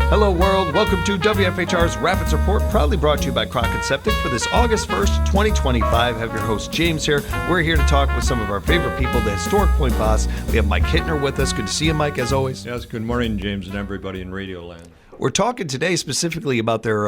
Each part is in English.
Hello, world. Welcome to WFHR's Rapids Report, proudly brought to you by Crockett Septic for this August 1st, 2025. I have your host, James, here. We're here to talk with some of our favorite people, the historic Point Basse. We have Mike Hittner with us. Good to see you, Mike, as always. Yes, good morning, James, and everybody in Radio Land. We're talking today specifically about their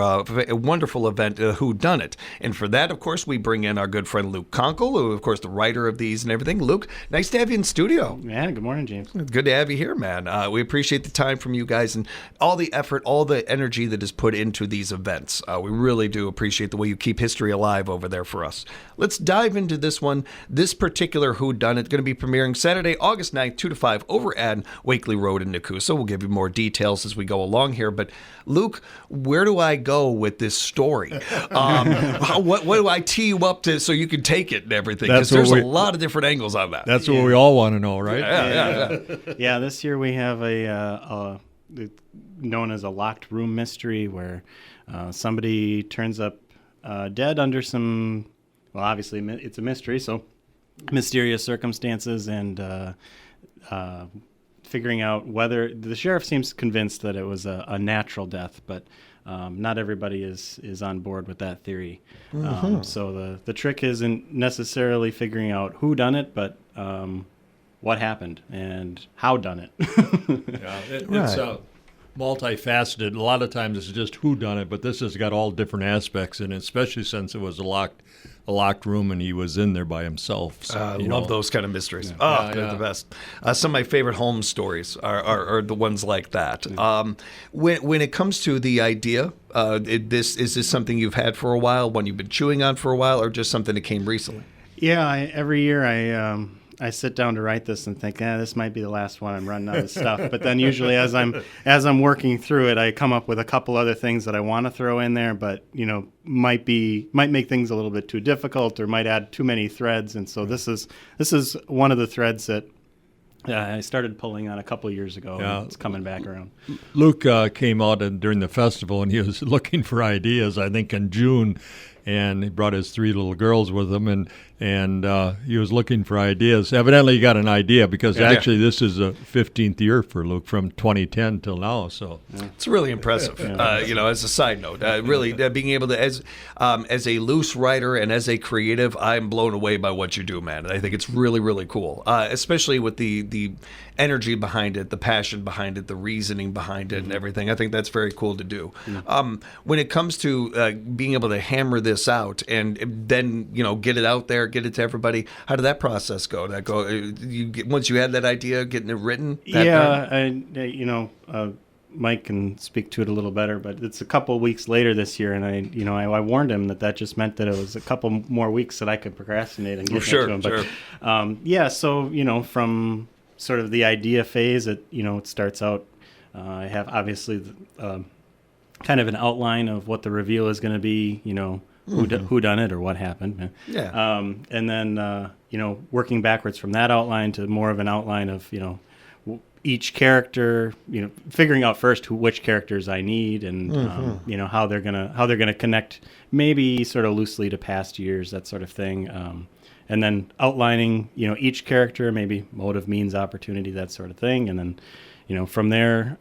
wonderful event, Whodunnit. And for that, of course, we bring in our good friend Luke Conkle, who, of course, the writer of these and everything. Luke, nice to have you in studio. Yeah, good morning, James. Good to have you here, man. We appreciate the time from you guys and all the effort, all the energy that is put into these events. We really do appreciate the way you keep history alive over there for us. Let's dive into this one. This particular Whodunnit going to be premiering Saturday, August 9th, 2 to 5, over at Wakely Road in Nakusa. We'll give you more details as we go along here. But Luke, where do I go with this story? What do I tee you up to so you can take it and everything? Because there's a lot of different angles on that. That's what we all want to know, right? Yeah. Yeah, this year we have a known as a locked room mystery where somebody turns up dead under some, well, obviously it's a mystery, so mysterious circumstances and figuring out whether the sheriff seems convinced that it was a natural death, but not everybody is on board with that theory. So the trick isn't necessarily figuring out who done it, but what happened and how done it. It's multifaceted. A lot of times it's just who done it, but this has got all different aspects in it, especially since it was a locked room and he was in there by himself. So, I love those kind of mysteries. They're the best. Some of my favorite Holmes stories are the ones like that. When it comes to the idea, is this something you've had for a while, one you've been chewing on for a while, or just something that came recently? Yeah, every year I sit down to write this and think, this might be the last one. I'm running out of stuff. But then usually as I'm working through it, I come up with a couple other things that I want to throw in there, but might make things a little bit too difficult or might add too many threads. And so this is one of the threads that I started pulling on a couple of years ago. Yeah. And it's coming back around. Luke came out during the festival and he was looking for ideas, I think in June, and he brought his 3 little girls with him, and he was looking for ideas. Evidently, he got an idea because actually this is the 15th year for Luke from 2010 till now. So it's really impressive. As a side note, really being able to, as a loose writer and as a creative, I'm blown away by what you do, man. And I think it's really, really cool, especially with the energy behind it, the passion behind it, the reasoning behind it, and everything. I think that's very cool to do. When it comes to being able to hammer this out and then get it out there, get it to everybody, how did that process go? Once you had that idea, getting it written? Mike can speak to it a little better, but it's a couple of weeks later this year, and I warned him that just meant that it was a couple more weeks that I could procrastinate and get it to him. But so from sort of the idea phase, it starts out. I have obviously kind of an outline of what the reveal is going to be. Who done it or what happened. Yeah. And then working backwards from that outline to more of an outline of each character. Figuring out first which characters I need and how they're gonna connect, maybe sort of loosely to past years, that sort of thing. And then outlining each character, maybe motive, means, opportunity, that sort of thing. And then from there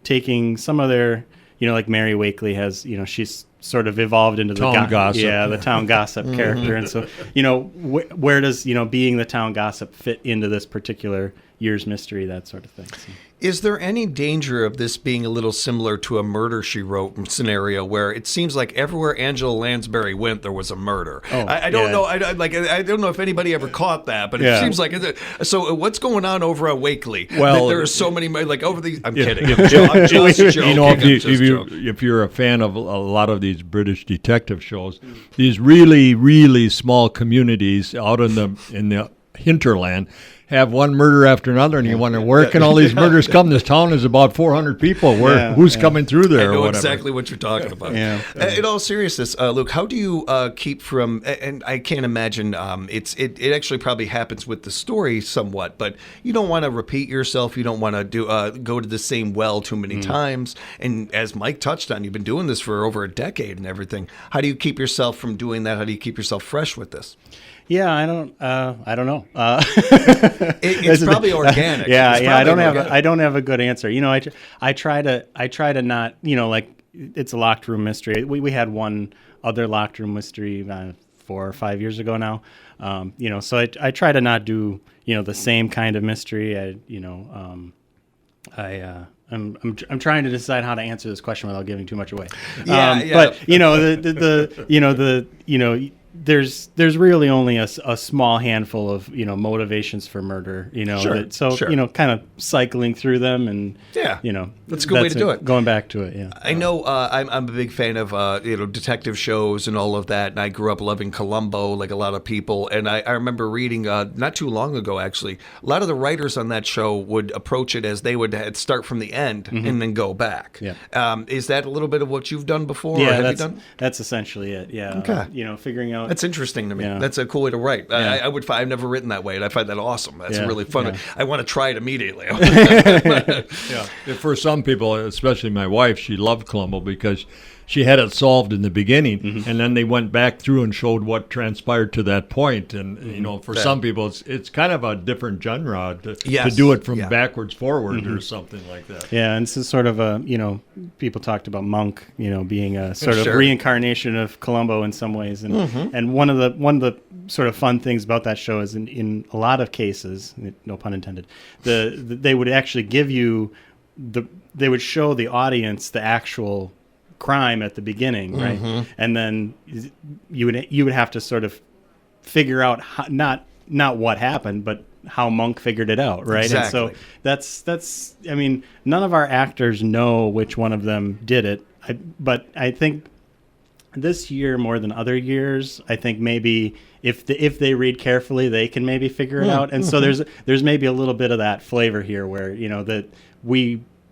taking some of their like Mary Wakely has she's sort of evolved into the town gossip. Yeah, the town gossip character. And so, where does, being the town gossip fit into this particular year's mystery, that sort of thing. So. Is there any danger of this being a little similar to a Murder, She Wrote scenario where it seems like everywhere Angela Lansbury went, there was a murder? I don't know. I don't know if anybody ever caught that, but it seems like so. What's going on over at Wakely? Well, there are so many over the. I'm kidding. I'm just joking. If you're a fan of a lot of these British detective shows, these really, really small communities out in the hinterland have one murder after another, and you wonder, where can all these murders come? This town is about 400 people. Who's coming through there? I know or whatever. Exactly what you're talking about. In all seriousness, Luke, how do you keep from? And I can't imagine. It actually probably happens with the story somewhat, but you don't want to repeat yourself. You don't want to go to the same well too many times. And as Mike touched on, you've been doing this for over a decade and everything. How do you keep yourself from doing that? How do you keep yourself fresh with this? Yeah, I don't know. It's probably organic. Yeah, It's yeah. probably I don't have a good answer. You know, I try to not, you know, like it's a locked room mystery. We had one other locked room mystery 4 or 5 years ago now. You know, so I try to not do, you know, the same kind of mystery. I'm trying to decide how to answer this question without giving too much away. Yeah. But you know, there's really only a small handful of, you know, motivations for murder. You know, Sure, you know, kind of cycling through them and you know, that's a good way to do it. Going back to it, yeah. I know I'm a big fan of you know, detective shows and all of that, and I grew up loving Columbo like a lot of people. And I remember reading not too long ago, actually, a lot of the writers on that show would approach it as they would start from the end and then go back. Yeah. Is that a little bit of what you've done before? Yeah, or have you done? that's essentially it. Yeah. Okay. You know, figuring out. That's interesting to me. Yeah. That's a cool way to write. Yeah. I've never written that way, and I find that awesome. That's really fun. Yeah. I want to try it immediately. Yeah. For some people, especially my wife, she loved Columbo because she had it solved in the beginning, and then they went back through and showed what transpired to that point. And you know, for some people, it's kind of a different genre to do it from backwards forward or something like that. Yeah, and this is sort of a, you know, people talked about Monk, you know, being a sort of reincarnation of Columbo in some ways, and one of the sort of fun things about that show is in a lot of cases, no pun intended, they would actually give you they would show the audience the actual crime at the beginning, right? And then you would have to sort of figure out how, not what happened, but how Monk figured it out, right? Exactly. And so that's I mean, none of our actors know which one of them did it, but I think this year more than other years, I think maybe if they read carefully, they can maybe figure it out. And so there's maybe a little bit of that flavor here where, you know, that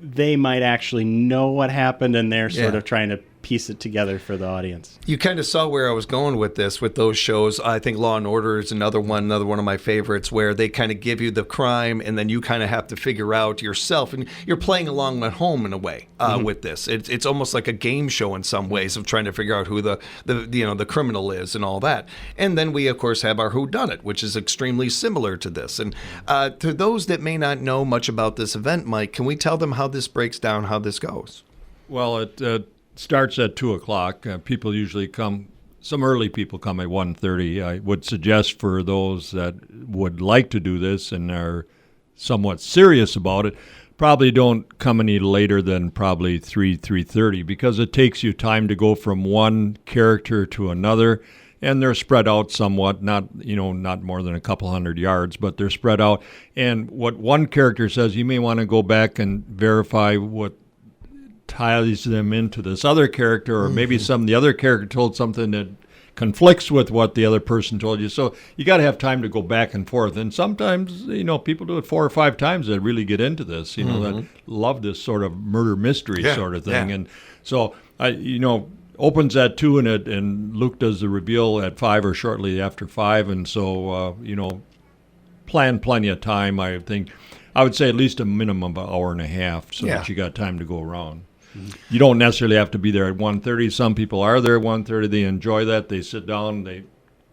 they might actually know what happened, and they're sort of trying to piece it together for the audience. You kind of saw where I was going with this, with those shows. I think Law and Order is another one of my favorites, where they kind of give you the crime and then you kind of have to figure out yourself, and you're playing along at home in a way with this. It's almost like a game show in some ways of trying to figure out who the criminal is and all that. And then we of course have our Whodunnit, which is extremely similar to this. And to those that may not know much about this event, Mike, can we tell them how this breaks down, how this goes? Well, it starts at 2:00. People usually come. Some early people come at 1:30. I would suggest for those that would like to do this and are somewhat serious about it, probably don't come any later than probably 3:30, because it takes you time to go from one character to another, and they're spread out somewhat. Not more than a couple hundred yards, but they're spread out. And what one character says, you may want to go back and verify what ties them into this other character, or maybe the other character told something that conflicts with what the other person told you. So you got to have time to go back and forth. And sometimes, you know, people do it 4 or 5 times that really get into this, you know, that love this sort of murder mystery sort of thing. And so, opens at 2 and Luke does the reveal at 5 or shortly after 5. And so, plan plenty of time, I think. I would say at least a minimum of an hour and a half so that you got time to go around. You don't necessarily have to be there at 1:30. Some people are there at 1:30. They enjoy that. They sit down. They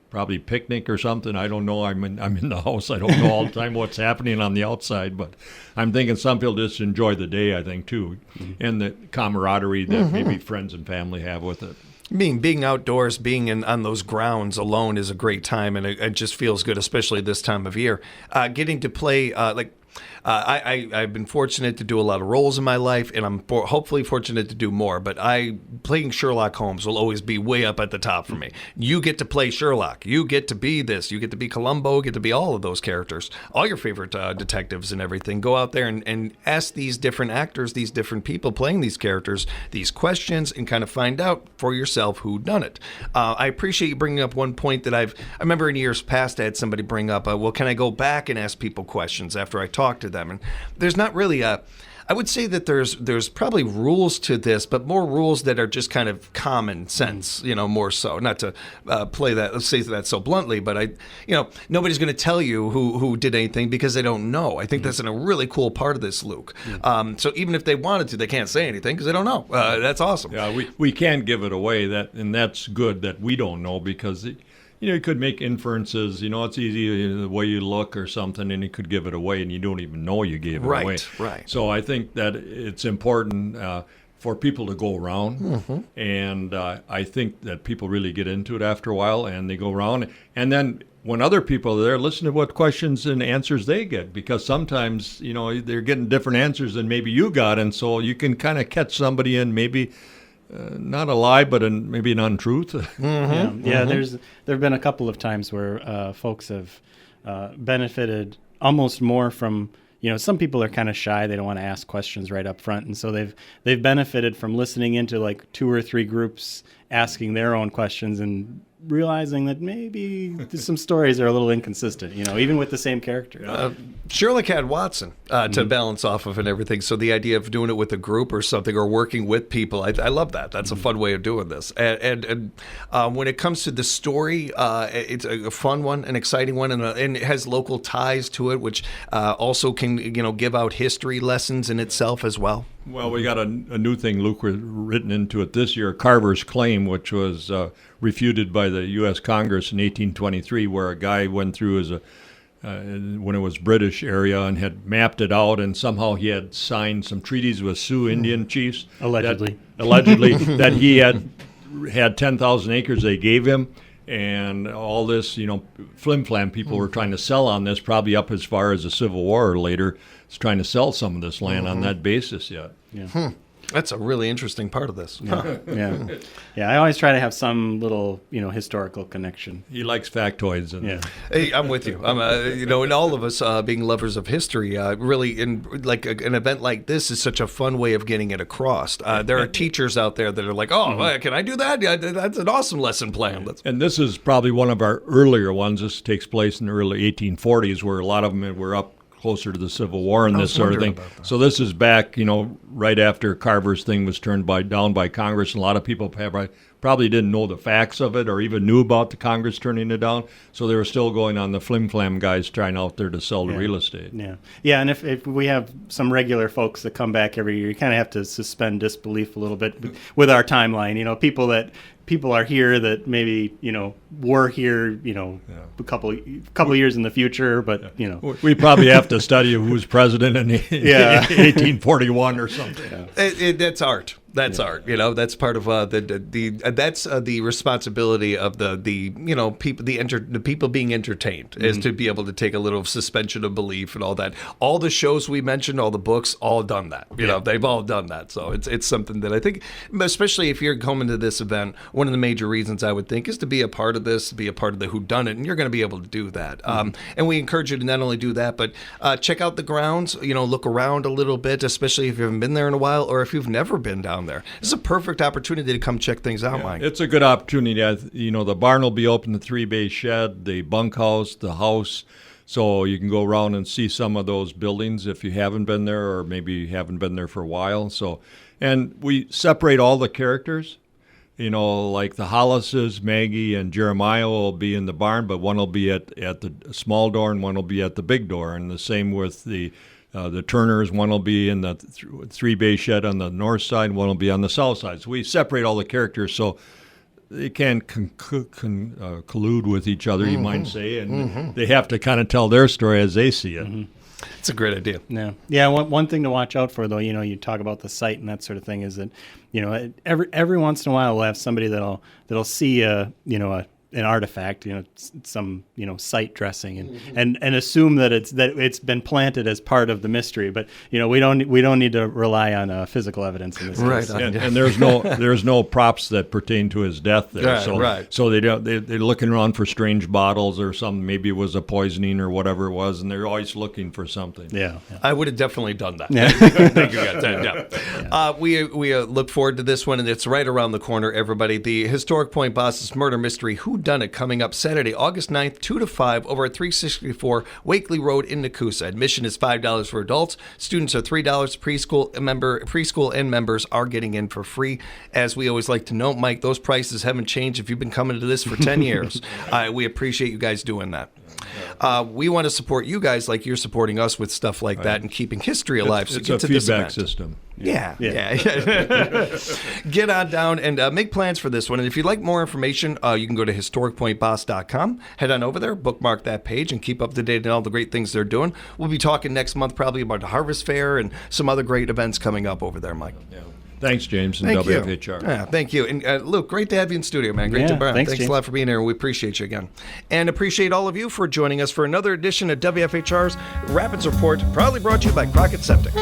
probably picnic or something. I don't know. I'm in the house. I don't know all the time what's happening on the outside. But I'm thinking some people just enjoy the day, I think, too, and the camaraderie that maybe friends and family have with it. Being outdoors, being on those grounds alone is a great time, and it just feels good, especially this time of year. Getting to play, I've been fortunate to do a lot of roles in my life, and I'm hopefully fortunate to do more, but playing Sherlock Holmes will always be way up at the top for me. You get to play Sherlock. You get to be this. You get to be Columbo. You get to be all of those characters, all your favorite detectives and everything. Go out there and ask these different actors, these different people playing these characters, these questions, and kind of find out for yourself who done it. I appreciate you bringing up one point that I remember in years past I had somebody bring up, well, can I go back and ask people questions after I talk to them? And there's not really I would say that there's probably rules to this, but more rules that are just kind of common sense, more so. Not to say that so bluntly, but nobody's going to tell you who did anything because they don't know. I think that's a really cool part of this, Luke. So even if they wanted to, they can't say anything because they don't know. That's awesome. Yeah, we can't give it away, and that's good that we don't know, because you could make inferences. It's easy the way you look or something, and you could give it away, and you don't even know you gave it away. Right. So I think that it's important for people to go around, and I think that people really get into it after a while, and they go around, and then when other people are there, listen to what questions and answers they get, because sometimes they're getting different answers than maybe you got, and so you can kind of catch somebody in maybe not a lie, but maybe an untruth. There have been a couple of times where folks have benefited almost more from. Some people are kind of shy; they don't want to ask questions right up front, and so they've benefited from listening into like 2 or 3 groups asking their own questions and realizing that maybe some stories are a little inconsistent, even with the same character. Sherlock had Watson to balance off of and everything. So the idea of doing it with a group or something, or working with people, I love that. That's a fun way of doing this. And when it comes to the story, it's a fun one, an exciting one, and it has local ties to it, which also can give out history lessons in itself as well. Well, we got a new thing, Luke, written into it this year, Carver's Claim, which was refuted by the U.S. Congress in 1823, where a guy went through when it was British area and had mapped it out, and somehow he had signed some treaties with Sioux Indian chiefs. Allegedly. That he had 10,000 acres they gave him, and all this, flim-flam people were trying to sell on this, probably up as far as the Civil War or later. It's trying to sell some of this land on that basis yet. Yeah. That's a really interesting part of this. Yeah. I always try to have some little, historical connection. He likes factoids. Hey, I'm with you. And all of us being lovers of history, really, an event like this is such a fun way of getting it across. There are teachers out there that are like, can I do that? Yeah, that's an awesome lesson plan. And this is probably one of our earlier ones. This takes place in the early 1840s, where a lot of them were up closer to the Civil War and this sort of thing. So this is back, right after Carver's thing was turned down by Congress, and a lot of people probably didn't know the facts of it or even knew about the Congress turning it down. So they were still going on the flim-flam guys trying out there to sell the real estate. Yeah, and if we have some regular folks that come back every year, you kind of have to suspend disbelief a little bit with our timeline. People are here that maybe were here a couple years in the future, but we probably have to study who was president in 1841 or something. That's art. That's art. That's part of the responsibility of the people being entertained is to be able to take a little suspension of belief and all that. All the shows we mentioned, all the books, all done that. They've all done that. So it's something that I think, especially if you're coming to this event, one of the major reasons I would think is to be a part of this, to be a part of the Whodunnit, and you're going to be able to do that. And we encourage you to not only do that, but check out the grounds. Look around a little bit, especially if you haven't been there in a while, or if you've never been down there. This is a perfect opportunity to come check things out, Mike. It's a good opportunity. The barn will be open, the 3-bay shed, the bunkhouse, the house. So you can go around and see some of those buildings if you haven't been there, or maybe you haven't been there for a while. And we separate all the characters. Like the Hollises, Maggie, and Jeremiah will be in the barn, but one will be at the small door and one will be at the big door. And the same with the Turners. One will be in the 3-bay shed on the north side, one will be on the south side. So we separate all the characters so they can't collude with each other, you might say, and they have to kind of tell their story as they see it. It's a great idea. Yeah. One thing to watch out for, though, you talk about the site and that sort of thing, is that every once in a while we'll have somebody that'll see an artifact, some site dressing, and assume that it's been planted as part of the mystery. But we don't need to rely on physical evidence in this case. Right. And there's no props that pertain to his death there. So they're looking around for strange bottles or something. Maybe it was a poisoning or whatever it was, and they're always looking for something. Yeah. I would have definitely done that. Yeah. Thank you guys. We look forward to this one, and it's right around the corner. Everybody, the Historic Point Bosses Murder Mystery Whodunnit, coming up Saturday, August 9th, 2 to 5, over at 364 Wakely Road in Nakusa. Admission is $5 for adults. Students are $3. Preschool and members are getting in for free. As we always like to note, Mike, those prices haven't changed if you've been coming to this for 10 years. We appreciate you guys doing that. We want to support you guys like you're supporting us with stuff like that and keeping history alive. It's a feedback system. Yeah. Get on down and make plans for this one. And if you'd like more information, you can go to historicpointboss.com. Head on over there, bookmark that page, and keep up to date on all the great things they're doing. We'll be talking next month probably about the Harvest Fair and some other great events coming up over there, Mike. Yeah. Thanks, James, and Thank you. WFHR. Yeah, thank you. And Luke, great to have you in studio, man. Great Yeah, to be on. thanks, Thanks James. a lot for being here. We appreciate you again. And appreciate all of you for joining us for another edition of WFHR's Rapids Report, proudly brought to you by Crockett Septic.